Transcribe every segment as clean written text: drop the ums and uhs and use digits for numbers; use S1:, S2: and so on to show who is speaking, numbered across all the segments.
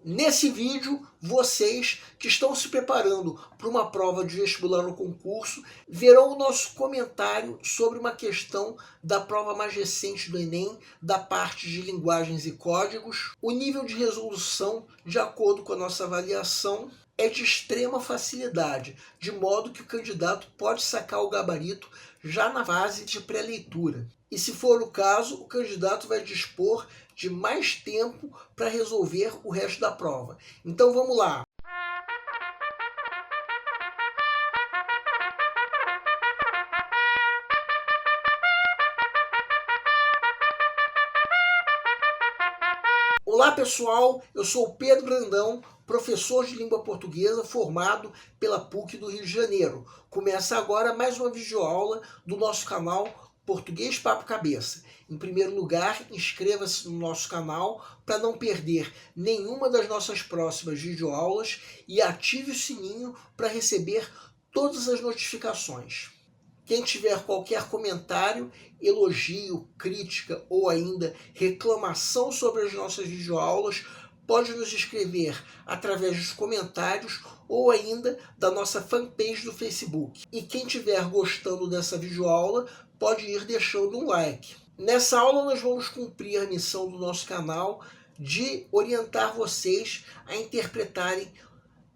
S1: Nesse vídeo, vocês que estão se preparando para uma prova de vestibular no concurso verão o nosso comentário sobre uma questão da prova mais recente do Enem, da parte de linguagens e códigos. O nível de resolução, de acordo com a nossa avaliação, é de extrema facilidade, de modo que o candidato pode sacar o gabarito já na fase de pré-leitura. E se for o caso, o candidato vai dispor de mais tempo para resolver o resto da prova. Então vamos lá. Olá pessoal, eu sou o Pedro Brandão, professor de língua portuguesa formado pela PUC do Rio de Janeiro. Começa agora mais uma videoaula do nosso canal Português Papo Cabeça. Em primeiro lugar, inscreva-se no nosso canal para não perder nenhuma das nossas próximas videoaulas e ative o sininho para receber todas as notificações. Quem tiver qualquer comentário, elogio, crítica ou ainda reclamação sobre as nossas videoaulas, pode nos escrever através dos comentários ou ainda da nossa fanpage do Facebook. E quem estiver gostando dessa videoaula, pode ir deixando um like. Nessa aula nós vamos cumprir a missão do nosso canal de orientar vocês a interpretarem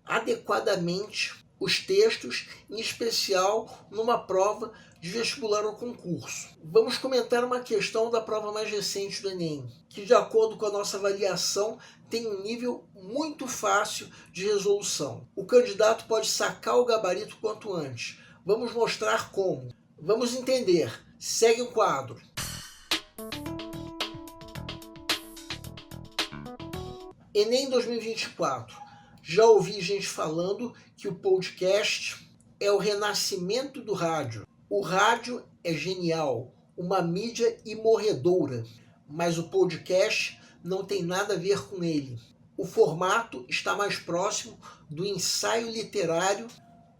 S1: adequadamente os textos, em especial numa prova de vestibular ou concurso. Vamos comentar uma questão da prova mais recente do Enem, que de acordo com a nossa avaliação tem um nível muito fácil de resolução. O candidato pode sacar o gabarito quanto antes. Vamos mostrar como. Vamos entender. Segue o quadro. Enem 2024. Já ouvi gente falando que o podcast é o renascimento do rádio. O rádio é genial, uma mídia imorredoura, mas o podcast não tem nada a ver com ele. O formato está mais próximo do ensaio literário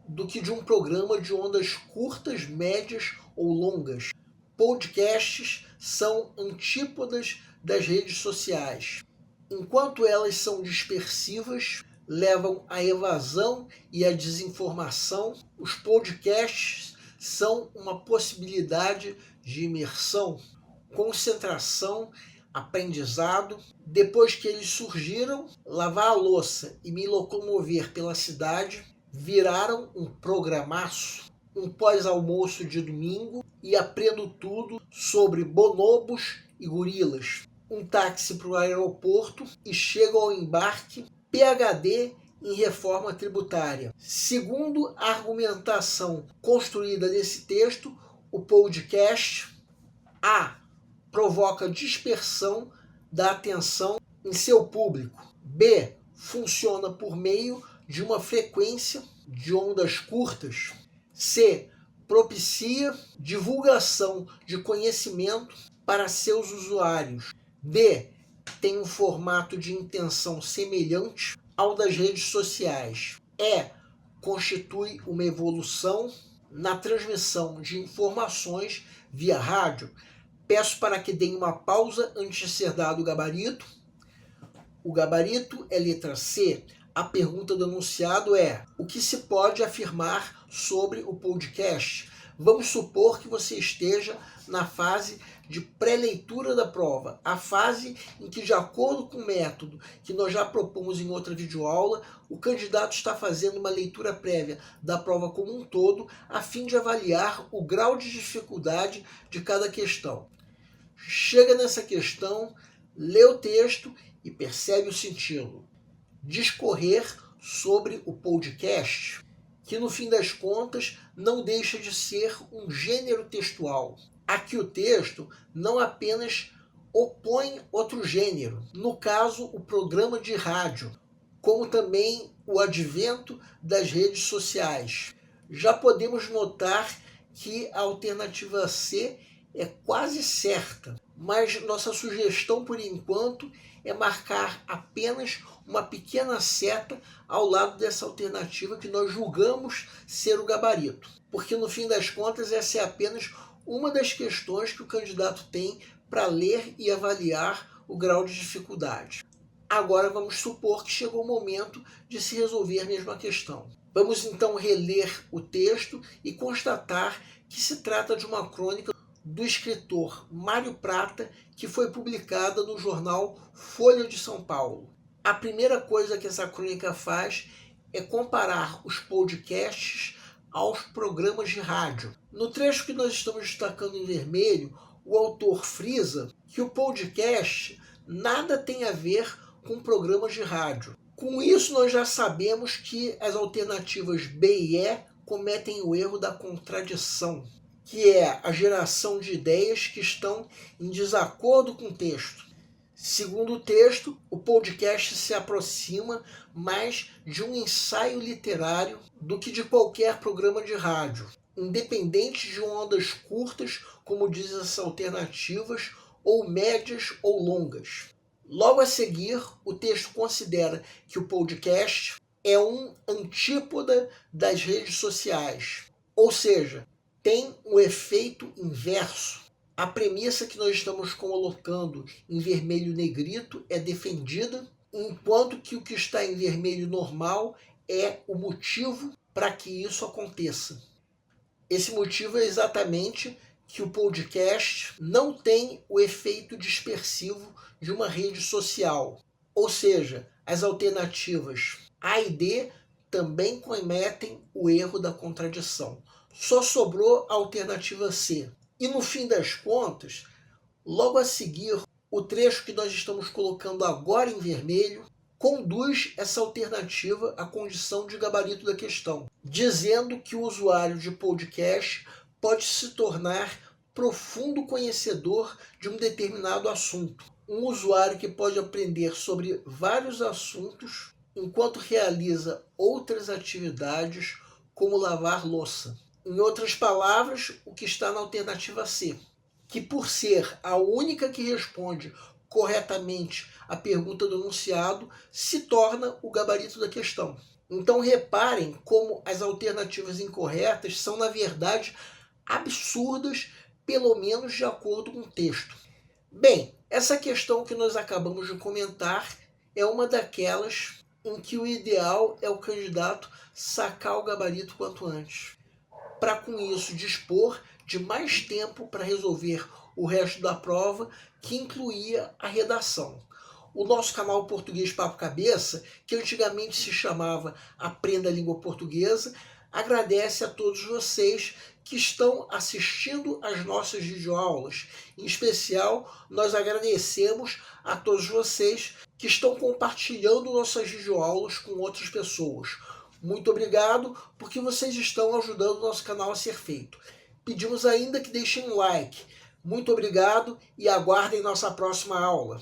S1: do que de um programa de ondas curtas, médias ou longas. Podcasts são antípodas das redes sociais. Enquanto elas são dispersivas, levam à evasão e à desinformação, os podcasts são uma possibilidade de imersão, concentração, aprendizado. Depois que eles surgiram, lavar a louça e me locomover pela cidade viraram um programaço, um pós-almoço de domingo e aprendo tudo sobre bonobos e gorilas. Um táxi para o aeroporto e chego ao embarque PhD em reforma tributária. Segundo a argumentação construída nesse texto, o podcast A. provoca dispersão da atenção em seu público. B. funciona por meio de uma frequência de ondas curtas. C. propicia divulgação de conhecimento para seus usuários. D. tem um formato de intenção semelhante ao das redes sociais. E. constitui uma evolução na transmissão de informações via rádio. Peço para que deem uma pausa antes de ser dado o gabarito. O gabarito é letra C. A pergunta do enunciado é: o que se pode afirmar sobre o podcast? Vamos supor que você esteja na fase de pré-leitura da prova, a fase em que, de acordo com o método que nós já propomos em outra videoaula, o candidato está fazendo uma leitura prévia da prova como um todo, a fim de avaliar o grau de dificuldade de cada questão. Chega nessa questão, lê o texto e percebe o sentido. Discorrer sobre o podcast, que no fim das contas não deixa de ser um gênero textual. Aqui o texto não apenas opõe outro gênero, no caso o programa de rádio, como também o advento das redes sociais. Já podemos notar que a alternativa C é quase certa, mas nossa sugestão por enquanto é marcar apenas uma pequena seta ao lado dessa alternativa que nós julgamos ser o gabarito, porque no fim das contas essa é apenas uma das questões que o candidato tem para ler e avaliar o grau de dificuldade. Agora vamos supor que chegou o momento de se resolver a mesma questão. Vamos então reler o texto e constatar que se trata de uma crônica do escritor Mário Prata, que foi publicada no jornal Folha de São Paulo. A primeira coisa que essa crônica faz é comparar os podcasts aos programas de rádio. No trecho que nós estamos destacando em vermelho, o autor frisa que o podcast nada tem a ver com programas de rádio. Com isso, nós já sabemos que as alternativas B e E cometem o erro da contradição, que é a geração de ideias que estão em desacordo com o texto. Segundo o texto, o podcast se aproxima mais de um ensaio literário do que de qualquer programa de rádio, independente de ondas curtas, como diz as alternativas, ou médias ou longas. Logo a seguir, o texto considera que o podcast é um antípoda das redes sociais, ou seja, tem um efeito inverso. A premissa que nós estamos colocando em vermelho negrito é defendida, enquanto que o que está em vermelho normal é o motivo para que isso aconteça. Esse motivo é exatamente que o podcast não tem o efeito dispersivo de uma rede social. Ou seja, as alternativas A e D também cometem o erro da contradição. Só sobrou a alternativa C. E no fim das contas, logo a seguir, o trecho que nós estamos colocando agora em vermelho conduz essa alternativa à condição de gabarito da questão, dizendo que o usuário de podcast pode se tornar profundo conhecedor de um determinado assunto. Um usuário que pode aprender sobre vários assuntos enquanto realiza outras atividades, como lavar louça. Em outras palavras, o que está na alternativa C, que por ser a única que responde corretamente a pergunta do enunciado, se torna o gabarito da questão. Então reparem como as alternativas incorretas são, na verdade, absurdas, pelo menos de acordo com o texto. Bem, essa questão que nós acabamos de comentar é uma daquelas em que o ideal é o candidato sacar o gabarito quanto antes, para com isso dispor de mais tempo para resolver o resto da prova, que incluía a redação. O nosso canal Português Papo Cabeça, que antigamente se chamava Aprenda a Língua Portuguesa, agradece a todos vocês que estão assistindo às nossas videoaulas. Em especial, nós agradecemos a todos vocês que estão compartilhando nossas videoaulas com outras pessoas. Muito obrigado, porque vocês estão ajudando o nosso canal a ser feito. Pedimos ainda que deixem um like. Muito obrigado e aguardem nossa próxima aula.